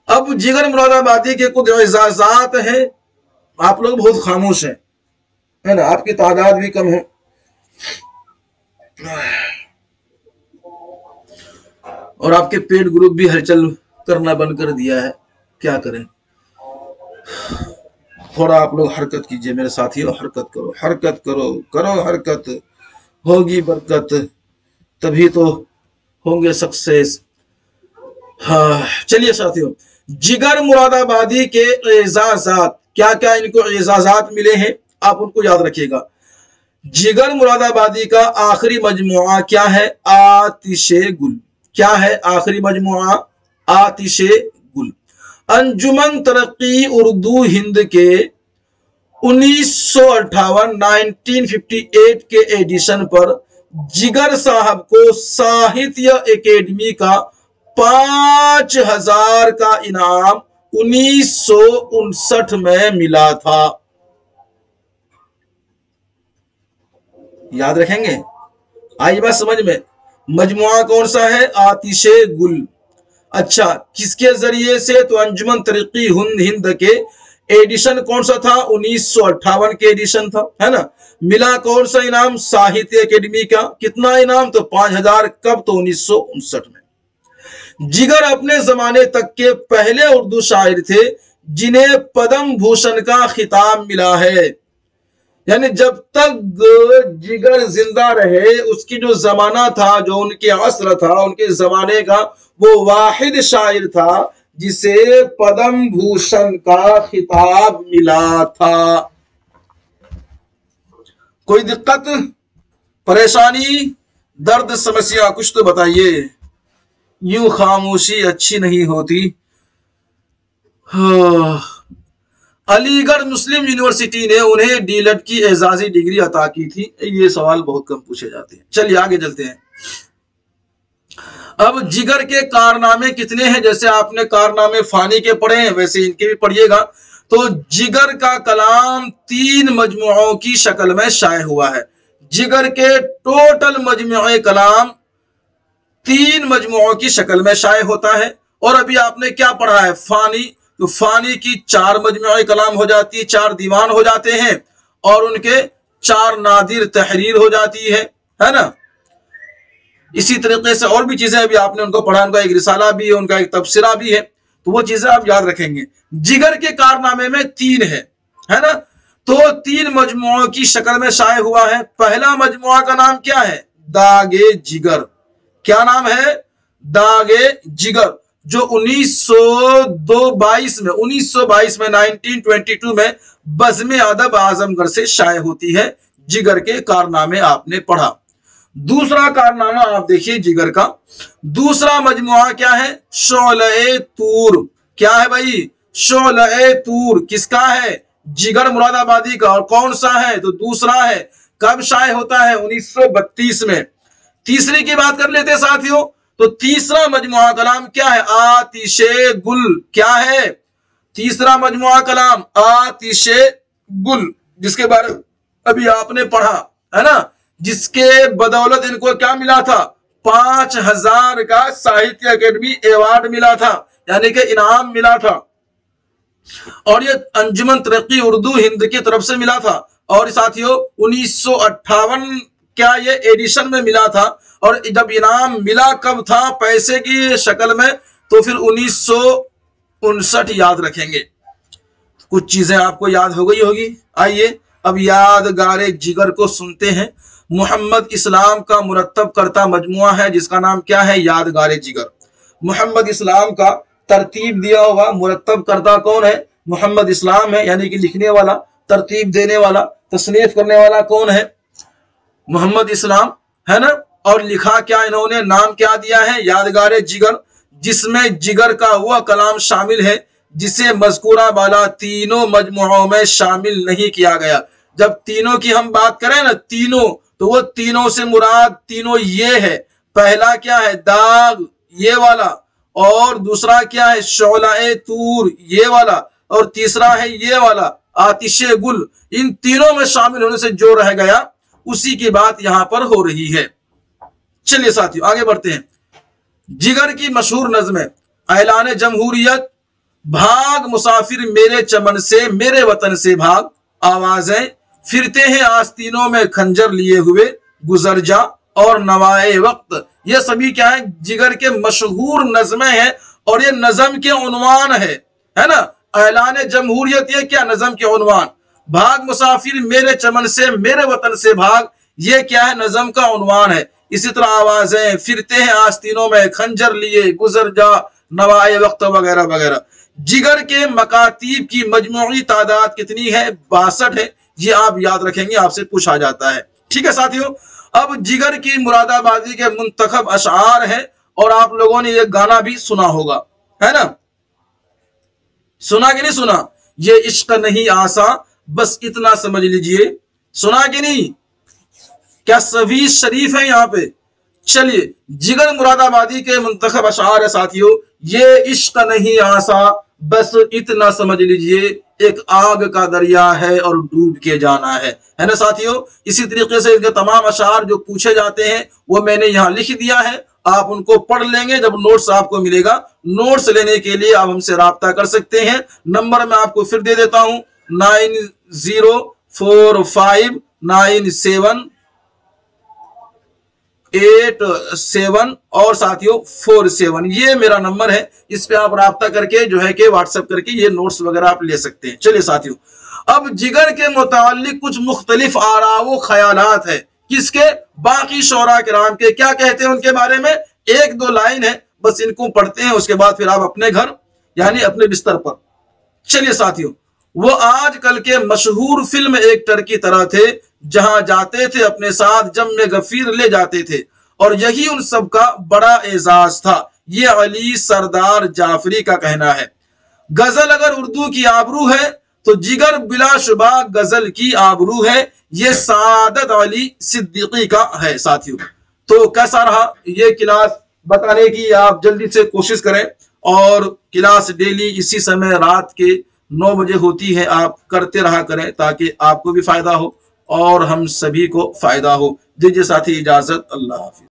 अब जिगर मुरादाबादी के कुछ एजाजात हैं। आप लोग बहुत खामोश हैं, है ना, आपकी तादाद भी कम है। और आपके पेड ग्रुप भी हलचल करना बंद कर दिया है, क्या करें। थोड़ा आप लोग हरकत कीजिए मेरे साथियों, हरकत करो, हरकत करो, करो हरकत, होगी बरकत, तभी तो होंगे सक्सेस। हाँ, चलिए साथियों, जिगर मुरादाबादी के एजाजात, क्या क्या इनको एजाजात मिले हैं आप उनको याद रखिएगा। जिगर मुरादाबादी का आखिरी मजमुआ क्या है? आतिशे गुल। क्या है आखिरी मजमुआ? आतिशे गुल। अंजुमन तरक्की उर्दू हिंद के 1958 के एडिशन पर जिगर साहब को साहित्य एकेडमी का 5000 का इनाम 1959 में मिला था। याद रखेंगे, आई बात समझ में। मजमुआ कौन सा है? आतिशे गुल। अच्छा, किसके जरिए से? तो अंजुमन तरक्की हिंद के एडिशन कौन सा था? 1958 के एडिशन था, है ना। मिला कौन सा इनाम? साहित्य एकेडमी का। कितना इनाम? तो 5000। कब? तो 1959 में। जिगर अपने जमाने तक के पहले उर्दू शायर थे जिन्हें पद्म भूषण का खिताब मिला है। यानी जब तक जिगर जिंदा रहे, उसकी जो जमाना था, जो उनके असर था, उनके जमाने का, वो वाहिद शायर था जिसे पद्म भूषण का खिताब मिला था। कोई दिक्कत, परेशानी, दर्द, समस्या कुछ तो बताइए। यूं खामोशी अच्छी नहीं होती। अलीगढ़ मुस्लिम यूनिवर्सिटी ने उन्हें डीलिट की एजाजी डिग्री अता की थी। ये सवाल बहुत कम पूछे जाते हैं। चलिए आगे चलते हैं। अब जिगर के कारनामे कितने हैं? जैसे आपने कारनामे फानी के पढ़े हैं, वैसे इनके भी पढ़िएगा। तो जिगर का कलाम 3 मजमुओं की शक्ल में शाये हुआ है। जिगर के टोटल मजमुए कलाम 3 मजमुओं की शक्ल में शाये होता है। और अभी आपने क्या पढ़ा है? फानी। तो फानी की 4 मजमुए कलाम हो जाती है, 4 दीवान हो जाते हैं और उनके 4 नादिर तहरीर हो जाती है ना। इसी तरीके से और भी चीजें अभी आपने उनको पढ़ा, उनका एक रिसाला भी है, उनका एक तबसरा भी है, तो वो चीजें आप याद रखेंगे। जिगर के कारनामे में 3 है ना। तो 3 मजमुओं की शक्ल में शाये हुआ है। पहला मजमुआ का नाम क्या है? दागे जिगर। क्या नाम है? दागे जिगर, जो 1922 में 1922 में बज़्म अदब आजमगढ़ से शाये होती है। जिगर के कारनामे आपने पढ़ा। दूसरा कारनामा आप देखिए जिगर का, दूसरा मजमुआ क्या है, शोले तूर। क्या है भाई, शोले तूर किसका है, जिगर मुरादाबादी का। और कौन सा है, तो दूसरा है। कब शाये होता है, 1932 में। तीसरी की बात कर लेते हैं साथियों, तो तीसरा मजमुआ कलाम क्या है, आतिशे गुल। क्या है तीसरा मजमुआ कलाम, आतिशे गुल, जिसके बारे अभी आपने पढ़ा है ना, जिसके बदौलत इनको क्या मिला था, 5000 का साहित्य अकेडमी अवार्ड मिला था, यानी कि इनाम मिला था। और ये अंजुमन तरक्की उर्दू हिंद की तरफ से मिला था। और साथियों 1958 क्या ये एडिशन में मिला था। और जब इनाम मिला कब था, पैसे की शक्ल में, तो फिर 1959 याद रखेंगे। कुछ चीजें आपको याद हो गई होगी। आइए अब यादगारे जिगर को सुनते हैं। मोहम्मद इस्लाम का मुरत्तब करता मजमुआ है जिसका नाम क्या है, यादगारे जिगर। मोहम्मद इस्लाम का तरतीब दिया हुआ मुरत्तब करता कौन है, मोहम्मद इस्लाम है, यानी कि लिखने वाला, तरतीब देने वाला, तसनीफ करने वाला कौन है, मोहम्मद इस्लाम है ना। और लिखा क्या इन्होंने, नाम क्या दिया है, यादगारे जिगर, जिसमें जिगर का वह कलाम शामिल है जिसे मज़कूरा वाला तीनों मजमुओं में शामिल नहीं किया गया। जब तीनों की हम बात करें ना, तीनों, तो वो तीनों से मुराद तीनों ये है। पहला क्या है, दाग ये वाला, और दूसरा क्या है, शोलाए तूर ये वाला, और तीसरा है ये वाला आतिशे गुल। इन तीनों में शामिल होने से जो रह गया उसी की बात यहां पर हो रही है। चलिए साथियों आगे बढ़ते हैं। जिगर की मशहूर नज़्में, ऐलान जमहूरियत, भाग मुसाफिर मेरे चमन से, मेरे वतन से भाग, आवाजें, फिरते हैं आस्तीनों में खंजर लिए हुए, गुजर जा, और नवाए वक्त, ये सभी क्या है, जिगर के मशहूर नज़्में हैं। और ये नज़म के उन्वान है ना। ऐलान जमहूरियत ये क्या, नज़म के उन्वान। भाग मुसाफिर मेरे चमन से, मेरे वतन से भाग, ये क्या है, नज़म का उन्वान है। इसी तरह आवाजें, फिरते हैं आस्तीनों में खंजर लिए, गुजर जा, नवाए वक्त वगैरह वगैरह। जिगर के मकातीब की मजमूई तादाद कितनी है, 62 है। ये आप याद रखेंगे, आपसे पूछा जाता है। ठीक है साथियों। अब जिगर की मुरादाबादी के मुंतखब अशआर है, और आप लोगों ने ये गाना भी सुना होगा, है ना, सुना कि नहीं सुना, ये इश्क नहीं आसा बस इतना समझ लीजिए, सुना कि नहीं, क्या सभी शरीफ है यहाँ पे। चलिए, जिगर मुरादाबादी के मुंतखब अशआर है साथियों, ये इश्क नहीं आसा बस इतना समझ लीजिए, एक आग का दरिया है और डूब के जाना है ना साथियों। इसी तरीके से इनके तमाम अशआर जो पूछे जाते हैं वो मैंने यहाँ लिख दिया है, आप उनको पढ़ लेंगे जब नोट्स आपको मिलेगा। नोट्स लेने के लिए आप हमसे राब्ता कर सकते हैं। नंबर मैं आपको फिर दे देता हूं, 90459787 और साथियों 47, ये मेरा नंबर है। इस पे आप राब्ता करके जो है कि व्हाट्सएप करके ये नोट्स वगैरह आप ले सकते हैं। चलिए साथियों, अब जिगर के मुताल्लिक कुछ मुख्तलिफ आरा व ख्यालात है, किसके, बाकी शोरा किराम के। क्या कहते हैं उनके बारे में, एक दो लाइन है, बस इनको पढ़ते हैं, उसके बाद फिर आप अपने घर यानी अपने बिस्तर पर। चलिए साथियों, वो आजकल के मशहूर फिल्म एक्टर की तरह थे, जहां जाते थे अपने साथ जम में गफीर ले जाते थे, और यही उन सब का बड़ा एजाज था। ये अली सरदार जाफरी का कहना है। गजल अगर उर्दू की आबरू है तो जिगर बिलाशुबा गजल की आबरू है। ये सादत अली सिद्दीकी का है साथियों। तो कैसा रहा ये क्लास बताने की, आप जल्दी से कोशिश करें, और क्लास डेली इसी समय रात के 9 बजे होती है, आप करते रहा करें ताकि आपको भी फायदा हो और हम सभी को फायदा हो। दीजिए साथी इजाजत, अल्लाह हाफिज।